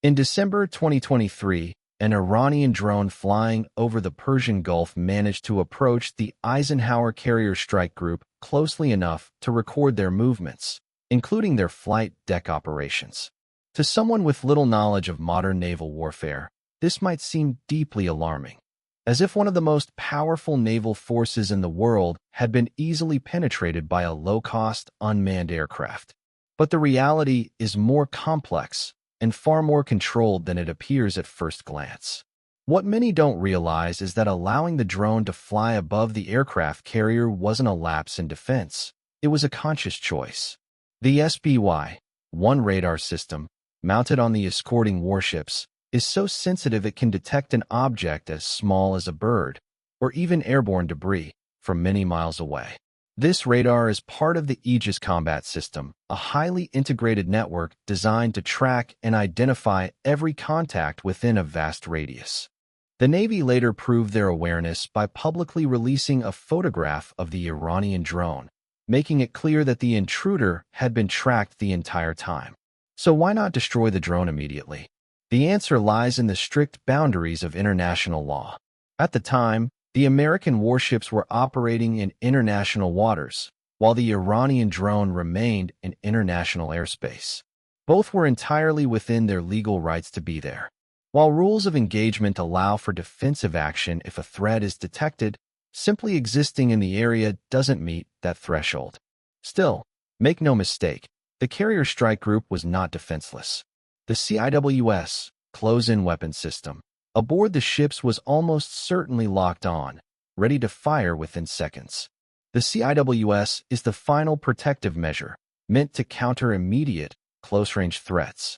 In December 2023, an Iranian drone flying over the Persian Gulf managed to approach the Eisenhower Carrier Strike Group closely enough to record their movements, including their flight deck operations. To someone with little knowledge of modern naval warfare, this might seem deeply alarming, as if one of the most powerful naval forces in the world had been easily penetrated by a low-cost, unmanned aircraft. But the reality is more complex and far more controlled than it appears at first glance. What many don't realize is that allowing the drone to fly above the aircraft carrier wasn't a lapse in defense. It was a conscious choice. The SPY-1 radar system, mounted on the escorting warships, is so sensitive it can detect an object as small as a bird, or even airborne debris, from many miles away. This radar is part of the Aegis Combat System, a highly integrated network designed to track and identify every contact within a vast radius. The Navy later proved their awareness by publicly releasing a photograph of the Iranian drone, making it clear that the intruder had been tracked the entire time. So why not destroy the drone immediately? The answer lies in the strict boundaries of international law. At the time, the American warships were operating in international waters, while the Iranian drone remained in international airspace. Both were entirely within their legal rights to be there. While rules of engagement allow for defensive action if a threat is detected, simply existing in the area doesn't meet that threshold. Still, make no mistake, the Carrier Strike Group was not defenseless. The CIWS, close-in weapon system, aboard the ships was almost certainly locked on, ready to fire within seconds. The CIWS is the final protective measure, meant to counter immediate, close-range threats.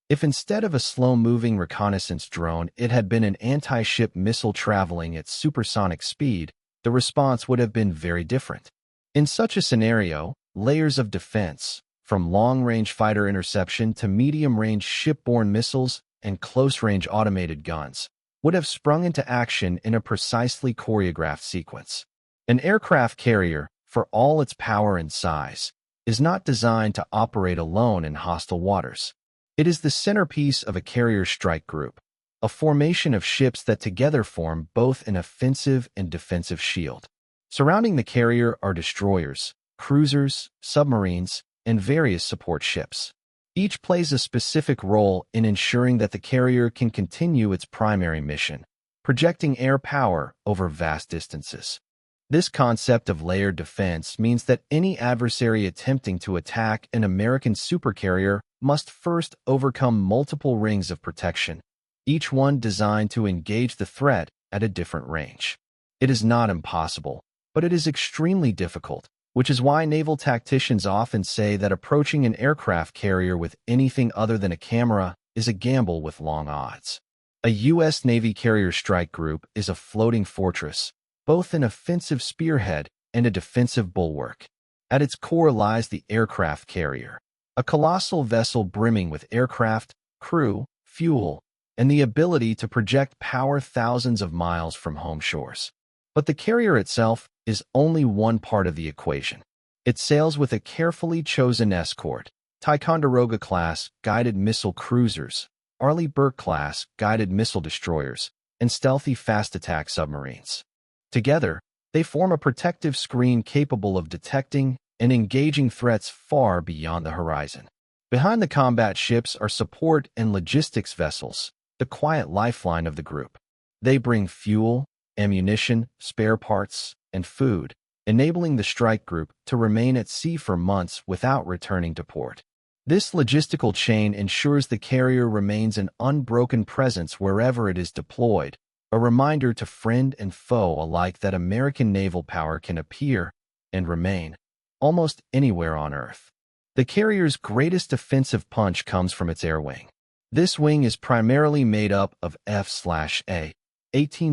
If instead of a slow-moving reconnaissance drone it had been an anti-ship missile traveling at supersonic speed, the response would have been very different. In such a scenario, layers of defense, from long-range fighter interception to medium-range shipborne missiles and close-range automated guns, would have sprung into action in a precisely choreographed sequence. An aircraft carrier, for all its power and size, is not designed to operate alone in hostile waters. It is the centerpiece of a carrier strike group, a formation of ships that together form both an offensive and defensive shield. Surrounding the carrier are destroyers, cruisers, submarines, and various support ships. Each plays a specific role in ensuring that the carrier can continue its primary mission, projecting air power over vast distances. This concept of layered defense means that any adversary attempting to attack an American supercarrier must first overcome multiple rings of protection, each one designed to engage the threat at a different range. It is not impossible, but it is extremely difficult, which is why naval tacticians often say that approaching an aircraft carrier with anything other than a camera is a gamble with long odds. A U.S. Navy carrier strike group is a floating fortress, both an offensive spearhead and a defensive bulwark. At its core lies the aircraft carrier, a colossal vessel brimming with aircraft, crew, fuel, and the ability to project power thousands of miles from home shores. But the carrier itself is only one part of the equation. It sails with a carefully chosen escort, Ticonderoga-class guided missile cruisers, Arleigh Burke-class guided missile destroyers, and stealthy fast-attack submarines. Together, they form a protective screen capable of detecting and engaging threats far beyond the horizon. Behind the combat ships are support and logistics vessels, the quiet lifeline of the group. They bring fuel, ammunition, spare parts, and food, enabling the strike group to remain at sea for months without returning to port. This logistical chain ensures the carrier remains an unbroken presence wherever it is deployed, a reminder to friend and foe alike that American naval power can appear and remain almost anywhere on Earth. The carrier's greatest offensive punch comes from its air wing. This wing is primarily made up of F/A-18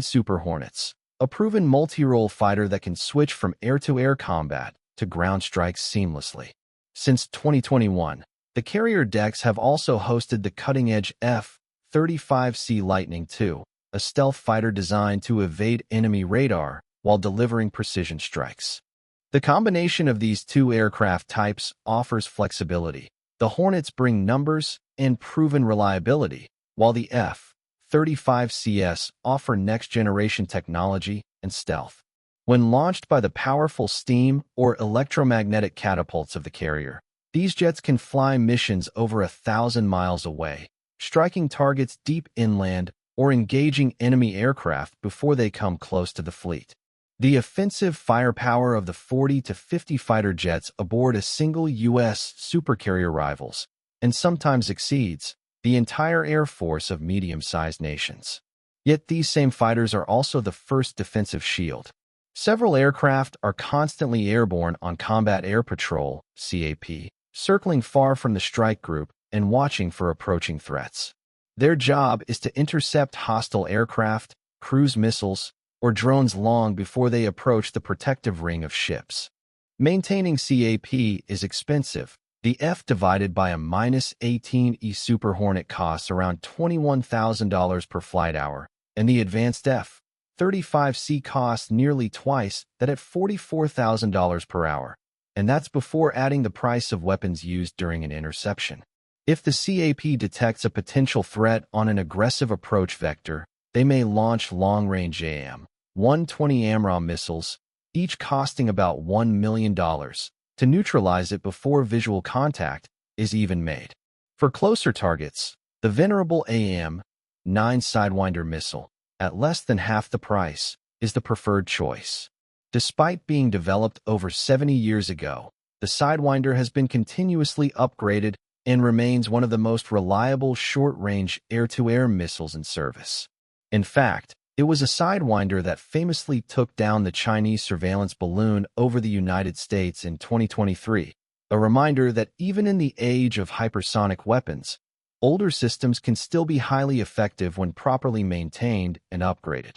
Super Hornets, a proven multi-role fighter that can switch from air-to-air combat to ground strikes seamlessly. Since 2021, the carrier decks have also hosted the cutting-edge F-35C Lightning II, a stealth fighter designed to evade enemy radar while delivering precision strikes. The combination of these two aircraft types offers flexibility. The Hornets bring numbers and proven reliability, while the F-35CS offer next-generation technology and stealth. When launched by the powerful steam or electromagnetic catapults of the carrier, these jets can fly missions over 1,000 miles away, striking targets deep inland or engaging enemy aircraft before they come close to the fleet. The offensive firepower of the 40 to 50 fighter jets aboard a single U.S. supercarrier rivals, and sometimes exceeds, the entire air force of medium-sized nations. Yet these same fighters are also the first defensive shield. Several aircraft are constantly airborne on Combat Air Patrol, CAP, circling far from the strike group and watching for approaching threats. Their job is to intercept hostile aircraft, cruise missiles, or drones long before they approach the protective ring of ships. Maintaining CAP is expensive. The F divided by a -18E Super Hornet costs around $21,000 per flight hour, and the advanced F-35C costs nearly twice that at $44,000 per hour, and that's before adding the price of weapons used during an interception. If the CAP detects a potential threat on an aggressive approach vector, they may launch long-range AIM-120 AMRAAM missiles, each costing about $1 million, to neutralize it before visual contact is even made. For closer targets, the venerable AIM-9 Sidewinder missile, at less than half the price, is the preferred choice. Despite being developed over 70 years ago, the Sidewinder has been continuously upgraded and remains one of the most reliable short-range air-to-air missiles in service. In fact, it was a Sidewinder that famously took down the Chinese surveillance balloon over the United States in 2023, a reminder that even in the age of hypersonic weapons, older systems can still be highly effective when properly maintained and upgraded.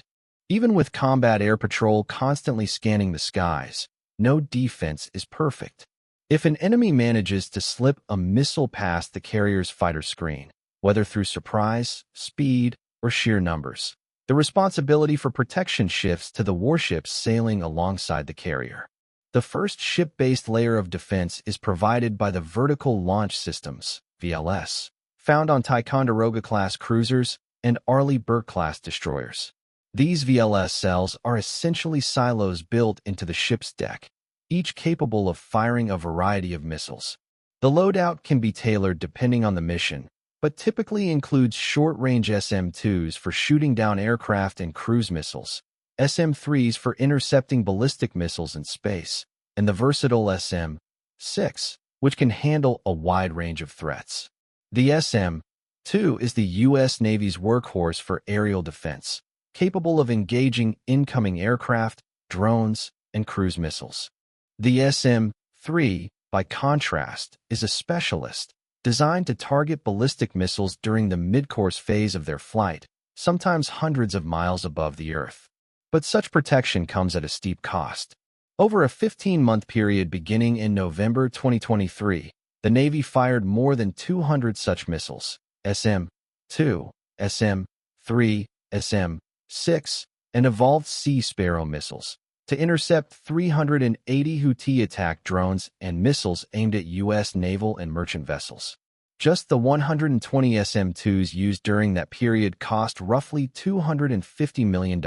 Even with Combat Air Patrol constantly scanning the skies, no defense is perfect. If an enemy manages to slip a missile past the carrier's fighter screen, whether through surprise, speed, or sheer numbers, the responsibility for protection shifts to the warships sailing alongside the carrier. The first ship-based layer of defense is provided by the Vertical Launch Systems, VLS, found on Ticonderoga-class cruisers and Arleigh Burke-class destroyers. These VLS cells are essentially silos built into the ship's deck, each capable of firing a variety of missiles. The loadout can be tailored depending on the mission, but typically includes short-range SM-2s for shooting down aircraft and cruise missiles, SM-3s for intercepting ballistic missiles in space, and the versatile SM-6, which can handle a wide range of threats. The SM-2 is the U.S. Navy's workhorse for aerial defense, capable of engaging incoming aircraft, drones, and cruise missiles. The SM-3, by contrast, is a specialist, designed to target ballistic missiles during the mid-course phase of their flight, sometimes hundreds of miles above the Earth. But such protection comes at a steep cost. Over a 15-month period beginning in November 2023, the Navy fired more than 200 such missiles, SM-2, SM-3, SM-6, and Evolved Sea Sparrow missiles, to intercept 380 Houthi attack drones and missiles aimed at U.S. naval and merchant vessels. Just the 120 SM-2s used during that period cost roughly $250 million.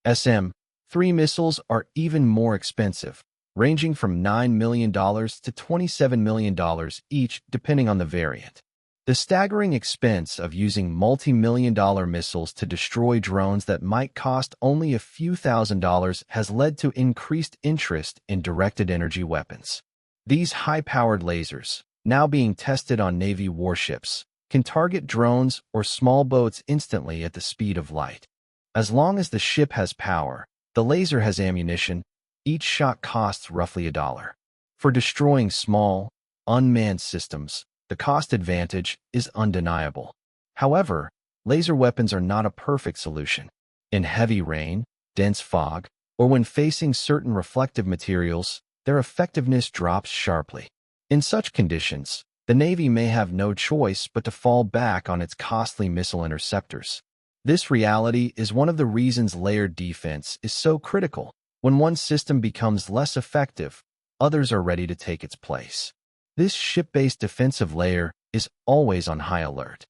SM-3 missiles are even more expensive, ranging from $9 million to $27 million each, depending on the variant. The staggering expense of using multi-million-dollar missiles to destroy drones that might cost only a few $1,000s has led to increased interest in directed energy weapons. These high-powered lasers, now being tested on Navy warships, can target drones or small boats instantly at the speed of light. As long as the ship has power, the laser has ammunition, each shot costs roughly $1. For destroying small, unmanned systems, the cost advantage is undeniable. However, laser weapons are not a perfect solution. In heavy rain, dense fog, or when facing certain reflective materials, their effectiveness drops sharply. In such conditions, the Navy may have no choice but to fall back on its costly missile interceptors. This reality is one of the reasons layered defense is so critical. When one system becomes less effective, others are ready to take its place. This ship-based defensive layer is always on high alert.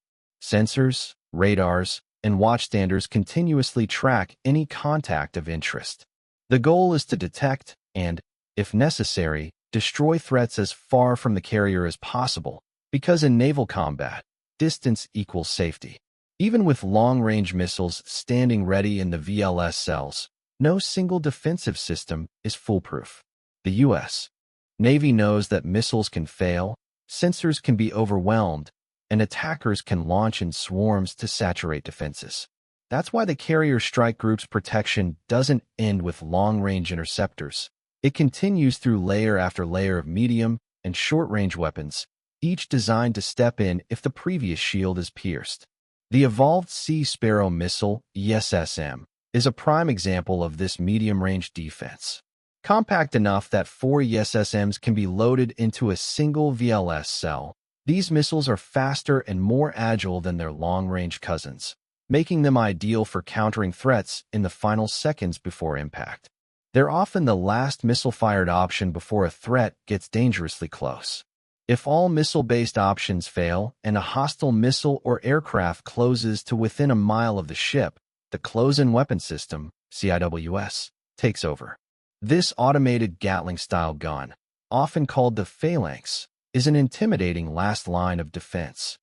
Sensors, radars, and watchstanders continuously track any contact of interest. The goal is to detect and, if necessary, destroy threats as far from the carrier as possible, because in naval combat, distance equals safety. Even with long-range missiles standing ready in the VLS cells, no single defensive system is foolproof. The U.S. Navy knows that missiles can fail, sensors can be overwhelmed, and attackers can launch in swarms to saturate defenses. That's why the Carrier Strike Group's protection doesn't end with long-range interceptors. It continues through layer after layer of medium and short-range weapons, each designed to step in if the previous shield is pierced. The Evolved Sea Sparrow missile, ESSM, is a prime example of this medium-range defense. Compact enough that 4 ESSMs can be loaded into a single VLS cell, these missiles are faster and more agile than their long-range cousins, making them ideal for countering threats in the final seconds before impact. They're often the last missile-fired option before a threat gets dangerously close. If all missile-based options fail and a hostile missile or aircraft closes to within a mile of the ship, the Close-In Weapon System, CIWS, takes over. This automated Gatling-style gun, often called the Phalanx, is an intimidating last line of defense.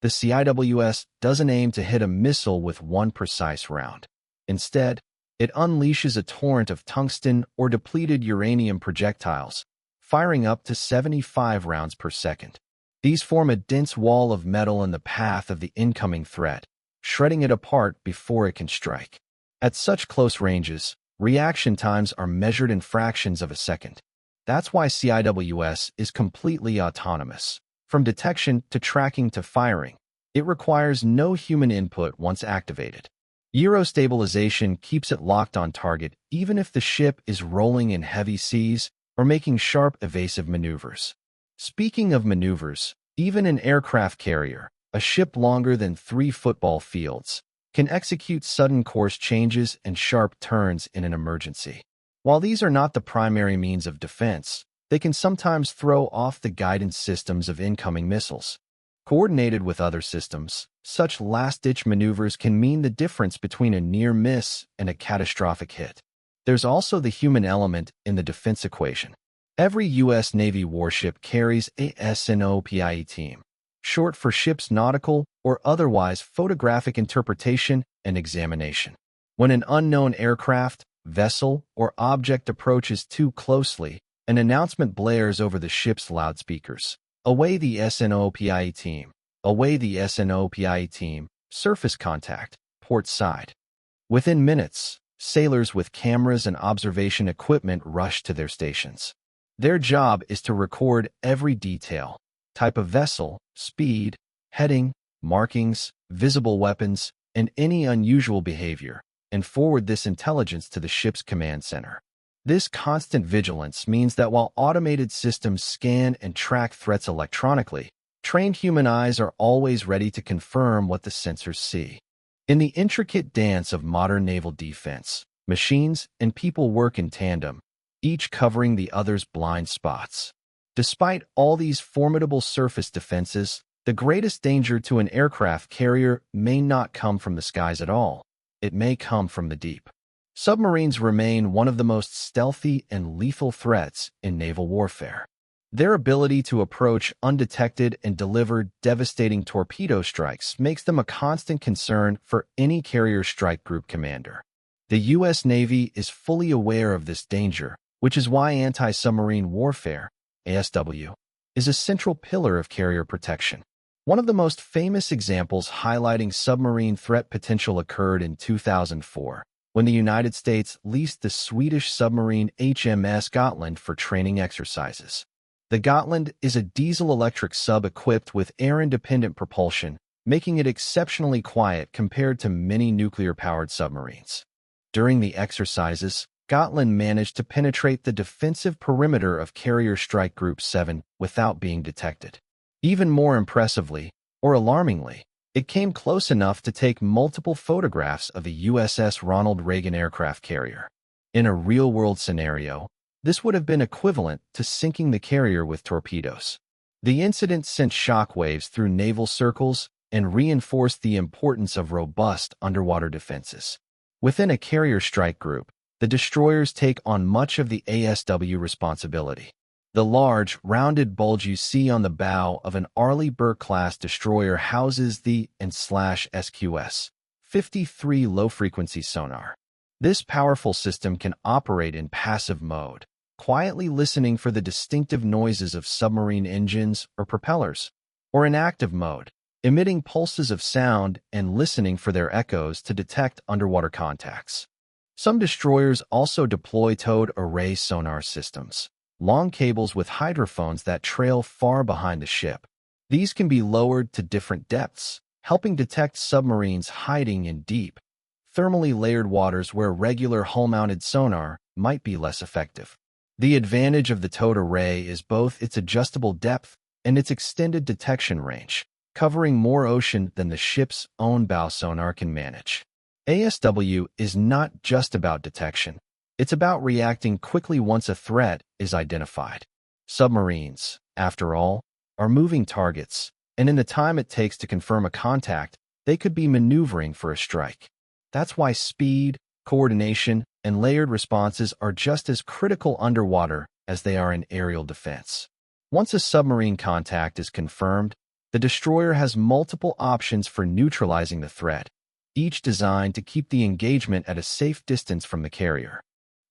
The CIWS doesn't aim to hit a missile with one precise round. Instead, it unleashes a torrent of tungsten or depleted uranium projectiles, firing up to 75 rounds per second. These form a dense wall of metal in the path of the incoming threat, shredding it apart before it can strike. At such close ranges, reaction times are measured in fractions of a second. That's why CIWS is completely autonomous. From detection to tracking to firing, it requires no human input once activated. Gyro-stabilization keeps it locked on target even if the ship is rolling in heavy seas or making sharp evasive maneuvers. Speaking of maneuvers, even an aircraft carrier, a ship longer than 3 football fields, can execute sudden course changes and sharp turns in an emergency. While these are not the primary means of defense, they can sometimes throw off the guidance systems of incoming missiles. Coordinated with other systems, such last-ditch maneuvers can mean the difference between a near miss and a catastrophic hit. There's also the human element in the defense equation. Every U.S. Navy warship carries a SNOPIE team, short for Ship's Nautical or otherwise photographic interpretation and examination. When an unknown aircraft, vessel, or object approaches too closely, an announcement blares over the ship's loudspeakers. Away the SNOPIE team. Away the SNOPIE team. Surface contact. Port side. Within minutes, sailors with cameras and observation equipment rush to their stations. Their job is to record every detail: type of vessel, speed, heading, markings, visible weapons, and any unusual behavior, and forward this intelligence to the ship's command center. This constant vigilance means that while automated systems scan and track threats electronically, trained human eyes are always ready to confirm what the sensors see. In the intricate dance of modern naval defense, machines and people work in tandem, each covering the other's blind spots. Despite all these formidable surface defenses, the greatest danger to an aircraft carrier may not come from the skies at all. It may come from the deep. Submarines remain one of the most stealthy and lethal threats in naval warfare. Their ability to approach undetected and deliver devastating torpedo strikes makes them a constant concern for any carrier strike group commander. The U.S. Navy is fully aware of this danger, which is why anti-submarine warfare, ASW, is a central pillar of carrier protection. One of the most famous examples highlighting submarine threat potential occurred in 2004, when the United States leased the Swedish submarine HMS Gotland for training exercises. The Gotland is a diesel-electric sub equipped with air-independent propulsion, making it exceptionally quiet compared to many nuclear-powered submarines. During the exercises, Gotland managed to penetrate the defensive perimeter of Carrier Strike Group 7 without being detected. Even more impressively, or alarmingly, it came close enough to take multiple photographs of the USS Ronald Reagan aircraft carrier. In a real-world scenario, this would have been equivalent to sinking the carrier with torpedoes. The incident sent shockwaves through naval circles and reinforced the importance of robust underwater defenses. Within a carrier strike group, the destroyers take on much of the ASW responsibility. The large, rounded bulge you see on the bow of an Arleigh Burke-class destroyer houses the /SQS 53 low-frequency sonar. This powerful system can operate in passive mode, quietly listening for the distinctive noises of submarine engines or propellers, or in active mode, emitting pulses of sound and listening for their echoes to detect underwater contacts. Some destroyers also deploy towed array sonar systems, long cables with hydrophones that trail far behind the ship. These can be lowered to different depths, helping detect submarines hiding in deep, thermally layered waters where regular hull-mounted sonar might be less effective. The advantage of the towed array is both its adjustable depth and its extended detection range, covering more ocean than the ship's own bow sonar can manage. ASW is not just about detection. It's about reacting quickly once a threat is identified. Submarines, after all, are moving targets, and in the time it takes to confirm a contact, they could be maneuvering for a strike. That's why speed, coordination, and layered responses are just as critical underwater as they are in aerial defense. Once a submarine contact is confirmed, the destroyer has multiple options for neutralizing the threat, each designed to keep the engagement at a safe distance from the carrier.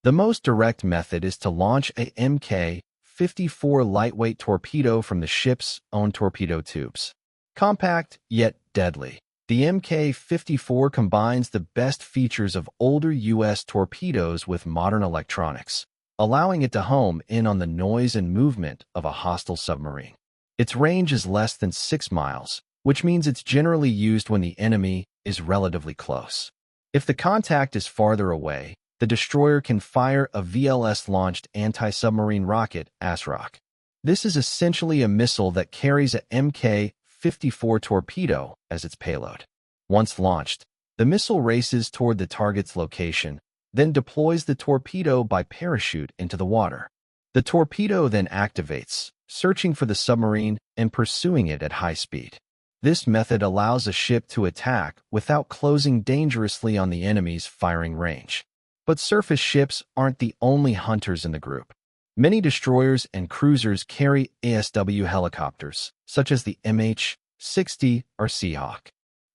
The most direct method is to launch a Mk-54 lightweight torpedo from the ship's own torpedo tubes. Compact, yet deadly, the Mk-54 combines the best features of older U.S. torpedoes with modern electronics, allowing it to home in on the noise and movement of a hostile submarine. Its range is less than 6 miles, which means it's generally used when the enemy is relatively close. If the contact is farther away, the destroyer can fire a VLS-launched anti-submarine rocket, ASROC. This is essentially a missile that carries a Mk-54 torpedo as its payload. Once launched, the missile races toward the target's location, then deploys the torpedo by parachute into the water. The torpedo then activates, searching for the submarine and pursuing it at high speed. This method allows a ship to attack without closing dangerously on the enemy's firing range. But surface ships aren't the only hunters in the group. Many destroyers and cruisers carry ASW helicopters, such as the MH-60 or Seahawk.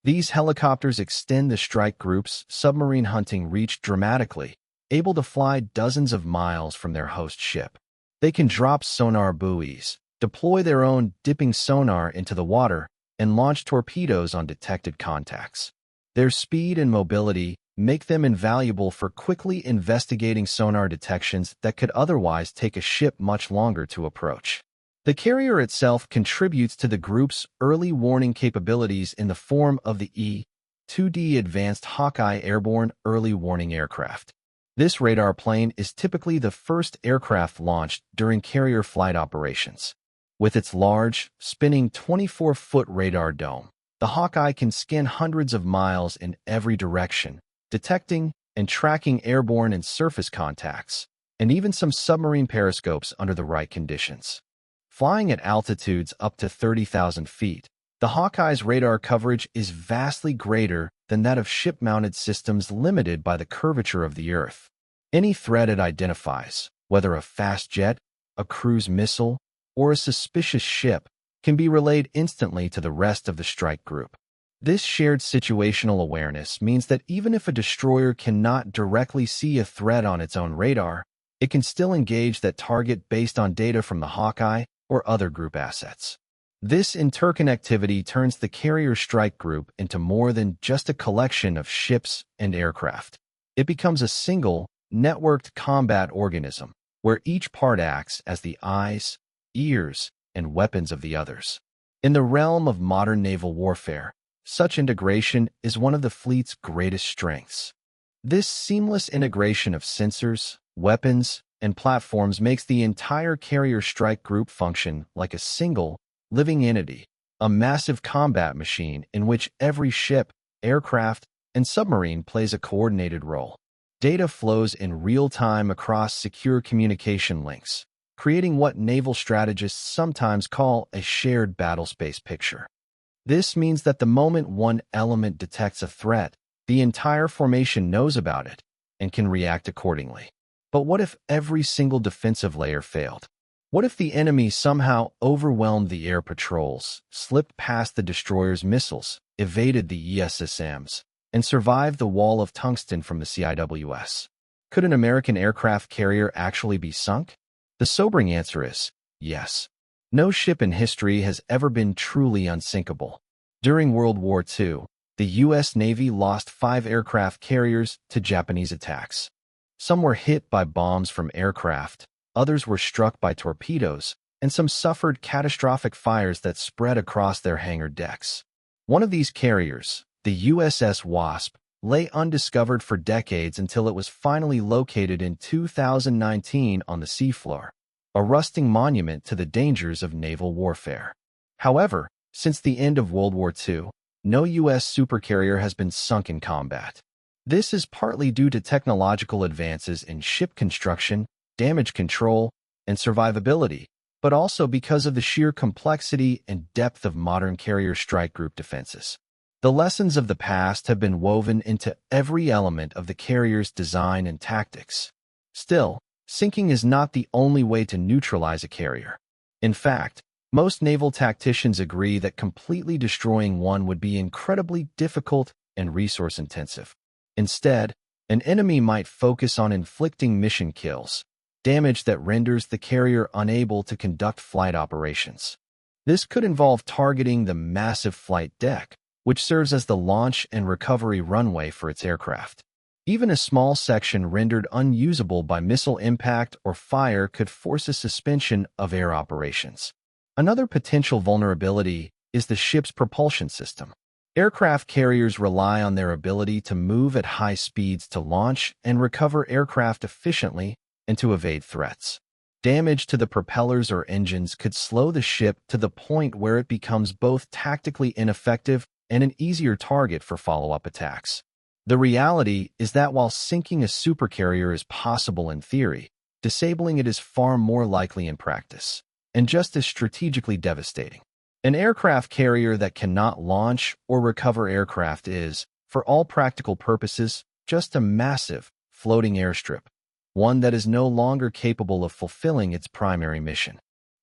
These helicopters extend the strike group's submarine hunting reach dramatically, able to fly dozens of miles from their host ship. They can drop sonar buoys, deploy their own dipping sonar into the water, and launch torpedoes on detected contacts. Their speed and mobility make them invaluable for quickly investigating sonar detections that could otherwise take a ship much longer to approach. The carrier itself contributes to the group's early warning capabilities in the form of the E-2D Advanced Hawkeye Airborne Early Warning Aircraft. This radar plane is typically the first aircraft launched during carrier flight operations. With its large, spinning 24-foot radar dome, the Hawkeye can scan hundreds of miles in every direction, detecting and tracking airborne and surface contacts, and even some submarine periscopes under the right conditions. Flying at altitudes up to 30,000 feet, the Hawkeye's radar coverage is vastly greater than that of ship-mounted systems limited by the curvature of the Earth. Any threat it identifies, whether a fast jet, a cruise missile, or a suspicious ship, can be relayed instantly to the rest of the strike group. This shared situational awareness means that even if a destroyer cannot directly see a threat on its own radar, it can still engage that target based on data from the Hawkeye or other group assets. This interconnectivity turns the carrier strike group into more than just a collection of ships and aircraft. It becomes a single, networked combat organism, where each part acts as the eyes, ears, and weapons of the others. In the realm of modern naval warfare, such integration is one of the fleet's greatest strengths. This seamless integration of sensors, weapons, and platforms makes the entire carrier strike group function like a single, living entity, a massive combat machine in which every ship, aircraft, and submarine plays a coordinated role. Data flows in real time across secure communication links, creating what naval strategists sometimes call a shared battlespace picture. This means that the moment one element detects a threat, the entire formation knows about it and can react accordingly. But what if every single defensive layer failed? What if the enemy somehow overwhelmed the air patrols, slipped past the destroyer's missiles, evaded the ESSMs, and survived the wall of tungsten from the CIWS? Could an American aircraft carrier actually be sunk? The sobering answer is yes. No ship in history has ever been truly unsinkable. During World War II, the U.S. Navy lost 5 aircraft carriers to Japanese attacks. Some were hit by bombs from aircraft, others were struck by torpedoes, and some suffered catastrophic fires that spread across their hangar decks. One of these carriers, the USS Wasp, lay undiscovered for decades until it was finally located in 2019 on the seafloor, a rusting monument to the dangers of naval warfare. However, since the end of World War II, no U.S. supercarrier has been sunk in combat. This is partly due to technological advances in ship construction, damage control, and survivability, but also because of the sheer complexity and depth of modern carrier strike group defenses. The lessons of the past have been woven into every element of the carrier's design and tactics. Still, sinking is not the only way to neutralize a carrier. In fact, most naval tacticians agree that completely destroying one would be incredibly difficult and resource-intensive. Instead, an enemy might focus on inflicting mission kills, damage that renders the carrier unable to conduct flight operations. This could involve targeting the massive flight deck, which serves as the launch and recovery runway for its aircraft. Even a small section rendered unusable by missile impact or fire could force a suspension of air operations. Another potential vulnerability is the ship's propulsion system. Aircraft carriers rely on their ability to move at high speeds to launch and recover aircraft efficiently and to evade threats. Damage to the propellers or engines could slow the ship to the point where it becomes both tactically ineffective and an easier target for follow-up attacks. The reality is that while sinking a supercarrier is possible in theory, disabling it is far more likely in practice, and just as strategically devastating. An aircraft carrier that cannot launch or recover aircraft is, for all practical purposes, just a massive, floating airstrip, one that is no longer capable of fulfilling its primary mission.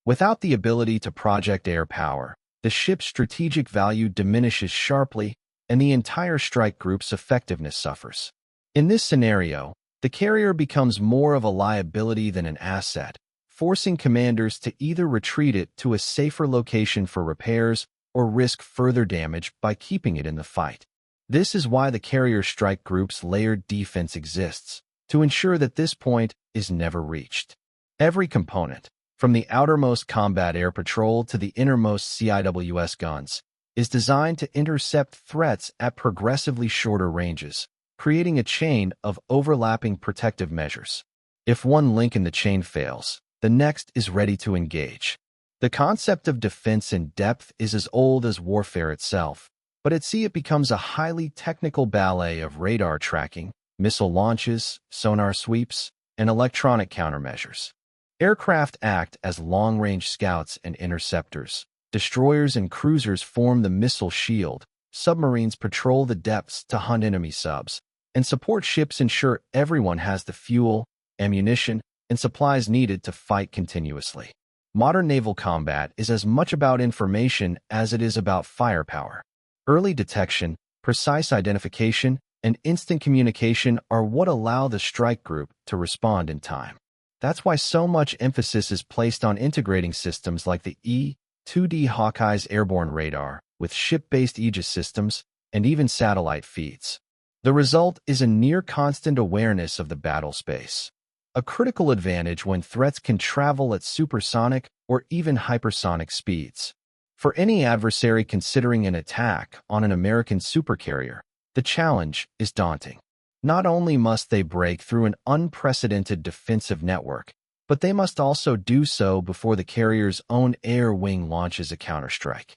Without the ability to project air power, the ship's strategic value diminishes sharply, and the entire strike group's effectiveness suffers. In this scenario, the carrier becomes more of a liability than an asset, forcing commanders to either retreat it to a safer location for repairs or risk further damage by keeping it in the fight. This is why the carrier strike group's layered defense exists, to ensure that this point is never reached. Every component, from the outermost combat air patrol to the innermost CIWS guns, is designed to intercept threats at progressively shorter ranges, creating a chain of overlapping protective measures. If one link in the chain fails, the next is ready to engage. The concept of defense in depth is as old as warfare itself, but at sea it becomes a highly technical ballet of radar tracking, missile launches, sonar sweeps, and electronic countermeasures. Aircraft act as long-range scouts and interceptors. Destroyers and cruisers form the missile shield, submarines patrol the depths to hunt enemy subs, and support ships ensure everyone has the fuel, ammunition, and supplies needed to fight continuously. Modern naval combat is as much about information as it is about firepower. Early detection, precise identification, and instant communication are what allow the strike group to respond in time. That's why so much emphasis is placed on integrating systems like the E-2D Hawkeye's airborne radar with ship-based Aegis systems and even satellite feeds. The result is a near-constant awareness of the battle space, a critical advantage when threats can travel at supersonic or even hypersonic speeds. For any adversary considering an attack on an American supercarrier, the challenge is daunting. Not only must they break through an unprecedented defensive network, but they must also do so before the carrier's own air wing launches a counterstrike.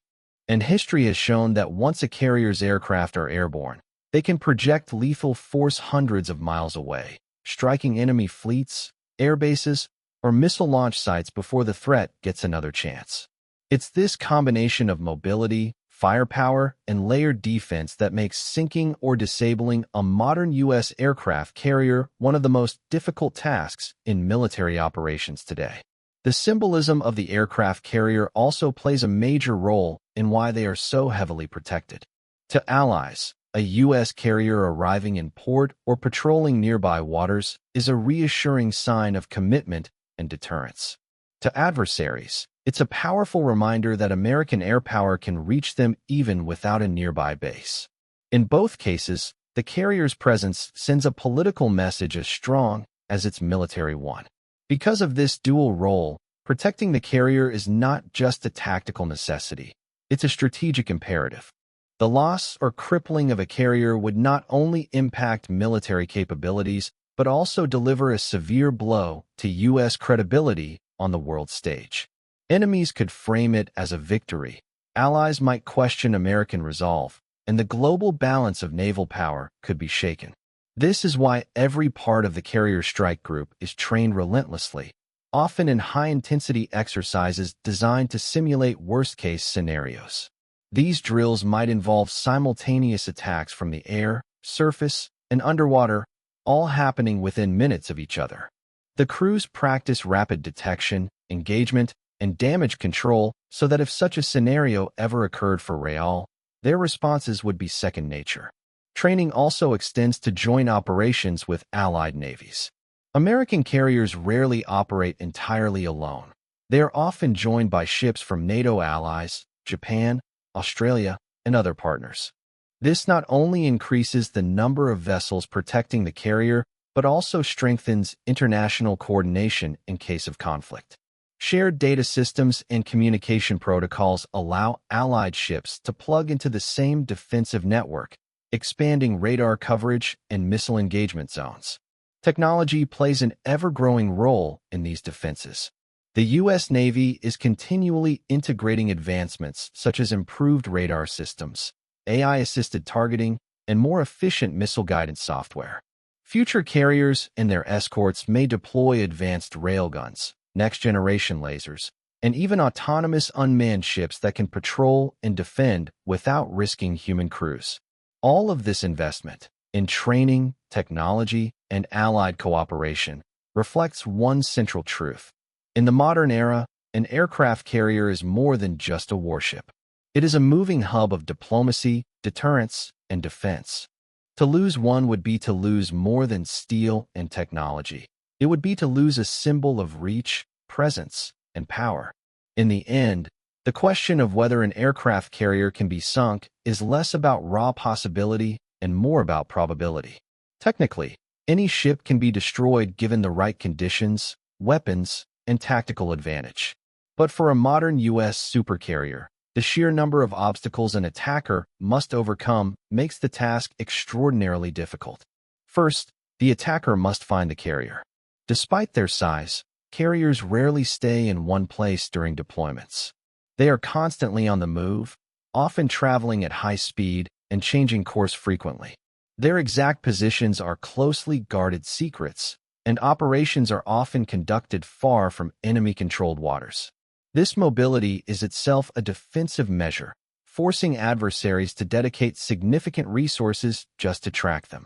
And history has shown that once a carrier's aircraft are airborne, they can project lethal force hundreds of miles away, striking enemy fleets, air bases, or missile launch sites before the threat gets another chance. It's this combination of mobility, firepower, and layered defense that makes sinking or disabling a modern U.S. aircraft carrier one of the most difficult tasks in military operations today. The symbolism of the aircraft carrier also plays a major role in why they are so heavily protected. To allies, a U.S. carrier arriving in port or patrolling nearby waters is a reassuring sign of commitment and deterrence. To adversaries, it's a powerful reminder that American air power can reach them even without a nearby base. In both cases, the carrier's presence sends a political message as strong as its military one. Because of this dual role, protecting the carrier is not just a tactical necessity, it's a strategic imperative. The loss or crippling of a carrier would not only impact military capabilities, but also deliver a severe blow to U.S. credibility on the world stage. Enemies could frame it as a victory, allies might question American resolve, and the global balance of naval power could be shaken. This is why every part of the Carrier Strike Group is trained relentlessly, often in high-intensity exercises designed to simulate worst-case scenarios. These drills might involve simultaneous attacks from the air, surface, and underwater, all happening within minutes of each other. The crews practice rapid detection, engagement, and damage control so that if such a scenario ever occurred for real, their responses would be second nature. Training also extends to joint operations with allied navies. American carriers rarely operate entirely alone. They are often joined by ships from NATO allies, Japan, Australia, and other partners. This not only increases the number of vessels protecting the carrier, but also strengthens international coordination in case of conflict. Shared data systems and communication protocols allow allied ships to plug into the same defensive network, expanding radar coverage and missile engagement zones. Technology plays an ever-growing role in these defenses. The U.S. Navy is continually integrating advancements such as improved radar systems, AI-assisted targeting, and more efficient missile guidance software. Future carriers and their escorts may deploy advanced railguns, next-generation lasers, and even autonomous unmanned ships that can patrol and defend without risking human crews. All of this investment in training, technology, and allied cooperation reflects one central truth. In the modern era, an aircraft carrier is more than just a warship. It is a moving hub of diplomacy, deterrence, and defense. To lose one would be to lose more than steel and technology. It would be to lose a symbol of reach, presence, and power. In the end, the question of whether an aircraft carrier can be sunk is less about raw possibility and more about probability. Technically, any ship can be destroyed given the right conditions, weapons, and tactical advantage. But for a modern U.S. supercarrier, the sheer number of obstacles an attacker must overcome makes the task extraordinarily difficult. First, the attacker must find the carrier. Despite their size, carriers rarely stay in one place during deployments. They are constantly on the move, often traveling at high speed and changing course frequently. Their exact positions are closely guarded secrets, and operations are often conducted far from enemy-controlled waters. This mobility is itself a defensive measure, forcing adversaries to dedicate significant resources just to track them.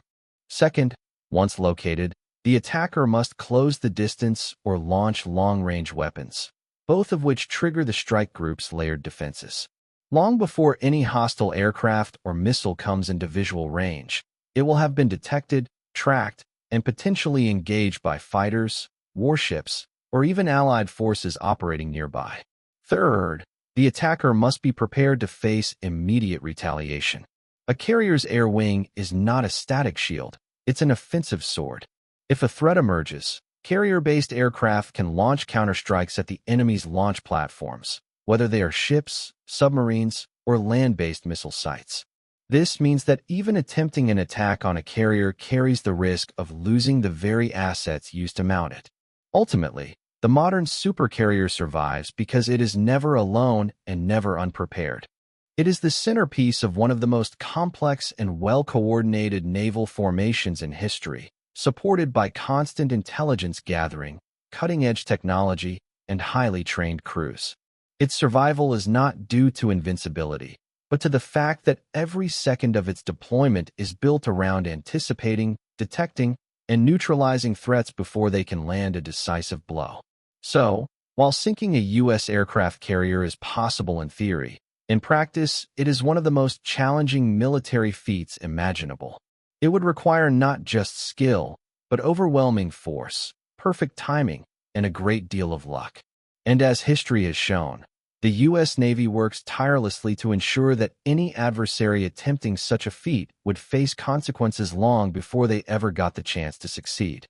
Second, once located, the attacker must close the distance or launch long-range weapons, both of which trigger the strike group's layered defenses. Long before any hostile aircraft or missile comes into visual range, it will have been detected, tracked, and potentially engaged by fighters, warships, or even allied forces operating nearby. Third, the attacker must be prepared to face immediate retaliation. A carrier's air wing is not a static shield, it's an offensive sword. If a threat emerges, carrier-based aircraft can launch counterstrikes at the enemy's launch platforms, whether they are ships, submarines, or land-based missile sites. This means that even attempting an attack on a carrier carries the risk of losing the very assets used to mount it. Ultimately, the modern supercarrier survives because it is never alone and never unprepared. It is the centerpiece of one of the most complex and well-coordinated naval formations in history, supported by constant intelligence gathering, cutting-edge technology, and highly trained crews. Its survival is not due to invincibility. but to the fact that every second of its deployment is built around anticipating, detecting, and neutralizing threats before they can land a decisive blow. So, while sinking a U.S. aircraft carrier is possible in theory, in practice, it is one of the most challenging military feats imaginable. It would require not just skill, but overwhelming force, perfect timing, and a great deal of luck. And as history has shown, the U.S. Navy works tirelessly to ensure that any adversary attempting such a feat would face consequences long before they ever got the chance to succeed.